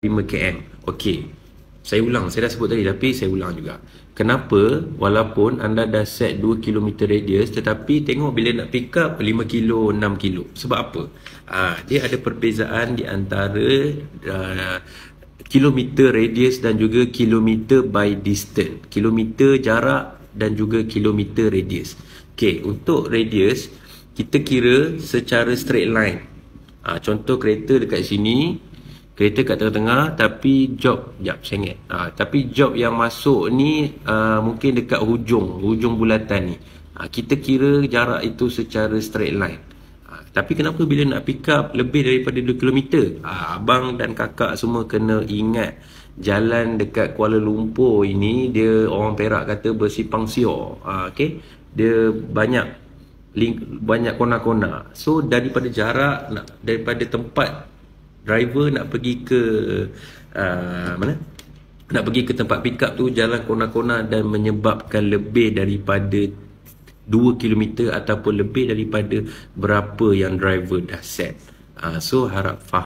5 km. Okey. Saya ulang, saya dah sebut tadi tapi saya ulang juga. Kenapa walaupun anda dah set 2 km radius tetapi tengok bila nak pick up 5 kilo, 6 kilo. Sebab apa? Dia ada perbezaan di antara kilometer radius dan juga kilometer by distance. Kilometer jarak dan juga kilometer radius. Okey, untuk radius kita kira secara straight line. Contoh kereta dekat sini, kereta kat tengah-tengah tapi job, saya ingat. Tapi job yang masuk ni mungkin dekat hujung bulatan ni. Kita kira jarak itu secara straight line. Tapi kenapa bila nak pick up lebih daripada 2 km? Abang dan kakak semua kena ingat jalan dekat Kuala Lumpur ini, dia orang Perak kata bersipang sior. Okay? Dia banyak kona-kona. So daripada jarak, daripada tempat driver nak pergi ke mana? Nak pergi ke tempat pick up tu jalan kona-kona dan menyebabkan lebih daripada 2 km ataupun lebih daripada berapa yang driver dah set. So harap faham.